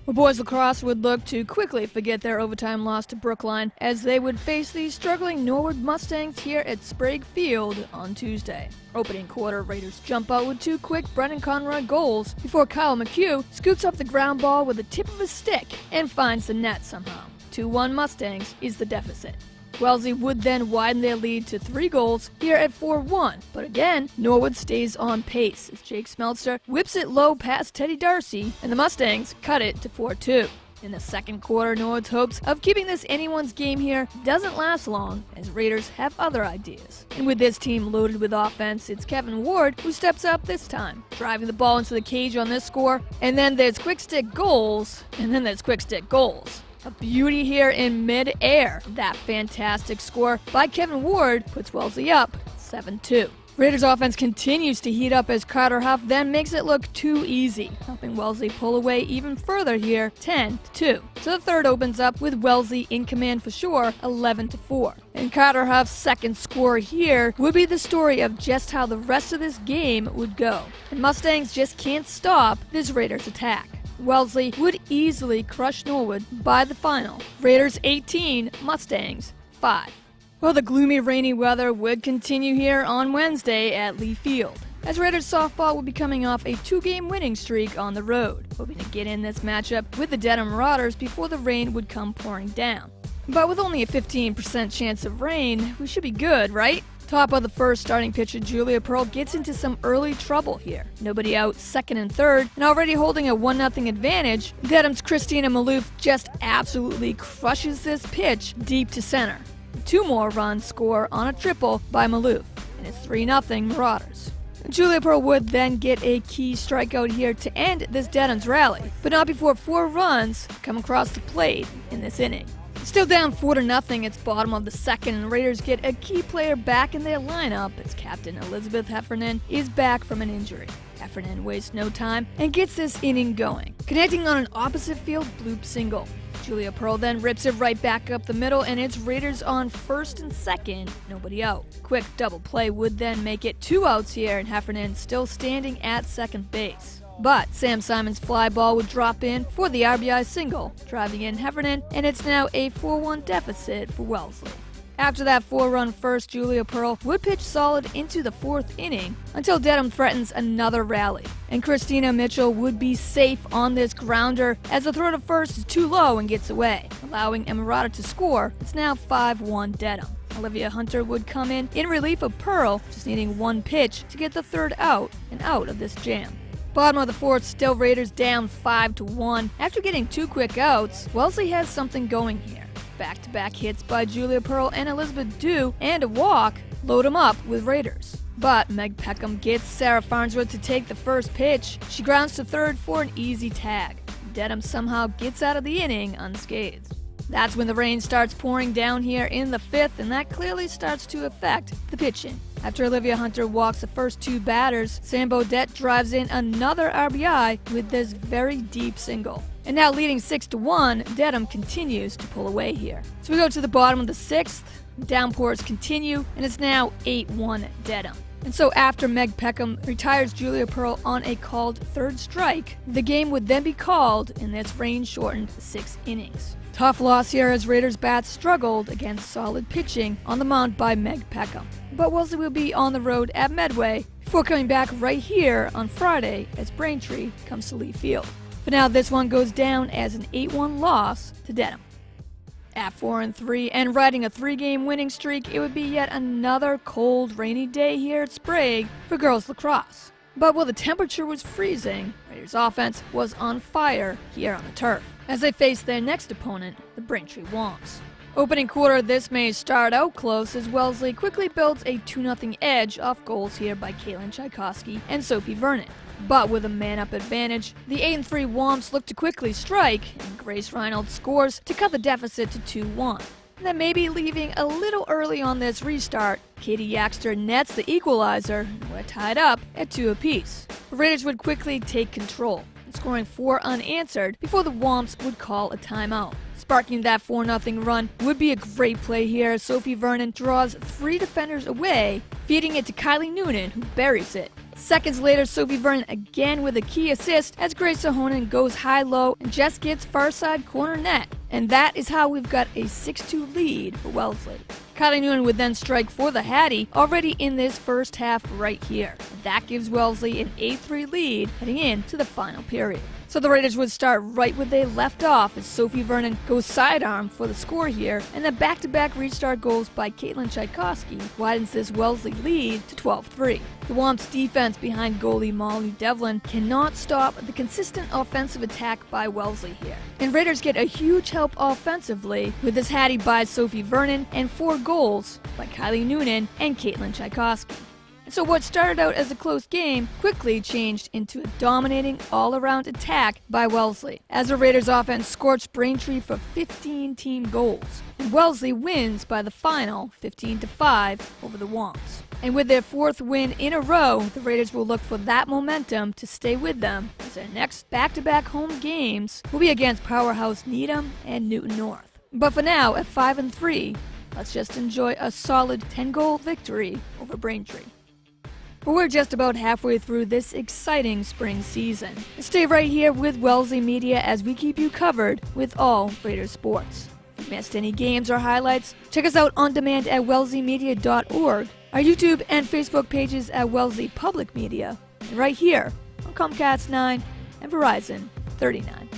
Well, boys lacrosse would look to quickly forget their overtime loss to Brookline as they would face the struggling Norwood Mustangs here at Sprague Field on Tuesday. Opening quarter, Raiders jump out with two quick Brendan Conroy goals before Kyle McHugh scoots up the ground ball with the tip of his stick and finds the net somehow. 2-1 Mustangs is the deficit. Wellesley would then widen their lead to 3 goals here at 4-1, but again, Norwood stays on pace as Jake Smeltzer whips it low past Teddy Darcy, and the Mustangs cut it to 4-2. In the second quarter, Norwood's hopes of keeping this anyone's game here doesn't last long, as Raiders have other ideas. And with this team loaded with offense, it's Kevin Ward who steps up this time, driving the ball into the cage on this score, and then there's quick stick goals, A beauty here in mid-air. That fantastic score by Kevin Ward puts Wellesley up 7-2. Raiders offense continues to heat up as Carter Huff then makes it look too easy, helping Wellesley pull away even further here, 10-2. So the third opens up with Wellesley in command for sure, 11-4. And Carter Huff's second score here would be the story of just how the rest of this game would go. And Mustangs just can't stop this Raiders attack. Wellesley would easily crush Norwood by the final. Raiders 18, Mustangs 5. Well, the gloomy rainy weather would continue here on Wednesday at Lee Field, as Raiders softball would be coming off a 2-game winning streak on the road, hoping to get in this matchup with the Dedham Marauders before the rain would come pouring down. But with only a 15% chance of rain, we should be good, right? Top of the first, starting pitcher Julia Pearl gets into some early trouble here. Nobody out, second and third, and already holding a 1-0 advantage, Dedham's Christina Maloof just absolutely crushes this pitch deep to center. 2 more runs score on a triple by Maloof, and it's 3-0 Marauders. Julia Pearl would then get a key strikeout here to end this Dedham's rally, but not before 4 runs come across the plate in this inning. Still down 4-0, it's bottom of the second, and Raiders get a key player back in their lineup as captain Elizabeth Heffernan is back from an injury. Heffernan wastes no time and gets this inning going, connecting on an opposite field bloop single. Julia Pearl then rips it right back up the middle, and it's Raiders on first and second, nobody out. Quick double play would then make it 2 outs here, and Heffernan still standing at second base. But Sam Simon's fly ball would drop in for the RBI single, driving in Heffernan, and it's now a 4-1 deficit for Wellesley. After that 4-run first, Julia Pearl would pitch solid into the 4th inning until Dedham threatens another rally. And Christina Mitchell would be safe on this grounder as the throw to first is too low and gets away, allowing Emirata to score. It's now 5-1 Dedham. Olivia Hunter would come in relief of Pearl, just needing 1 pitch to get the third out and out of this jam. Bottom of the 4th, still Raiders down 5-1. After getting 2 quick outs, Wellesley has something going here. Back-to-back hits by Julia Pearl and Elizabeth Dew and a walk load them up with Raiders. But Meg Peckham gets Sarah Farnsworth to take the first pitch. She grounds to third for an easy tag. Dedham somehow gets out of the inning unscathed. That's when the rain starts pouring down here in the 5th, and that clearly starts to affect the pitching. After Olivia Hunter walks the first 2 batters, Sam Bodette drives in another RBI with this very deep single. And now leading 6-1, Dedham continues to pull away here. So we go to the bottom of the 6th, downpours continue, and it's now 8-1 Dedham. And so after Meg Peckham retires Julia Pearl on a called 3rd strike, the game would then be called in this rain-shortened 6 innings. Tough loss here as Raiders bats struggled against solid pitching on the mound by Meg Peckham. But Wellesley will be on the road at Medway before coming back right here on Friday as Braintree comes to Lee Field. But now this one goes down as an 8-1 loss to Dedham. At 4-3 and riding a 3-game winning streak, it would be yet another cold, rainy day here at Sprague for girls lacrosse. But while the temperature was freezing, Raiders offense was on fire here on the turf as they faced their next opponent, the Braintree Womps. Opening quarter, this may start out close as Wellesley quickly builds a 2-0 edge off goals here by Kaylin Tchaikovsky and Sophie Vernon. But with a man-up advantage, the 8-3 Womps look to quickly strike, and Grace Reynolds scores to cut the deficit to 2-1. And then maybe leaving a little early on this restart, Katie Yaxter nets the equalizer, and we're tied up at 2 apiece. The Raiders would quickly take control, scoring 4 unanswered before the Womps would call a timeout. Sparking that 4-0 run would be a great play here as Sophie Vernon draws 3 defenders away, feeding it to Kylie Noonan, who buries it Seconds later, Sophie Vernon again with a key assist as Grace Ahonen goes high-low and just gets far side corner net. And that is how we've got a 6-2 lead for Wellesley. Kylie Noonan would then strike for the Hattie already in this first half right here. That gives Wellesley an 8-3 lead heading into the final period. So the Raiders would start right where they left off as Sophie Vernon goes sidearm for the score here, and then back-to-back restart goals by Caitlin Tchaikovsky widens this Wellesley lead to 12-3. The Womp's defense behind goalie Molly Devlin cannot stop the consistent offensive attack by Wellesley here. And Raiders get a huge help offensively with this Hattie by Sophie Vernon and 4 goals by Kylie Noonan and Caitlin Tchaikovsky. So what started out as a close game quickly changed into a dominating all-around attack by Wellesley, as the Raiders' offense scorched Braintree for 15 team goals. And Wellesley wins by the final 15-5 over the Womps. And with their 4th win in a row, the Raiders will look for that momentum to stay with them, as their next back-to-back home games will be against powerhouse Needham and Newton North. But for now, at 5-3, let's just enjoy a solid 10-goal victory over Braintree. But we're just about halfway through this exciting spring season. Stay right here with Wellesley Media as we keep you covered with all Raiders sports. If you missed any games or highlights, check us out on demand at wellesleymedia.org, our YouTube and Facebook pages at Wellesley Public Media, and right here on Comcast 9 and Verizon 39.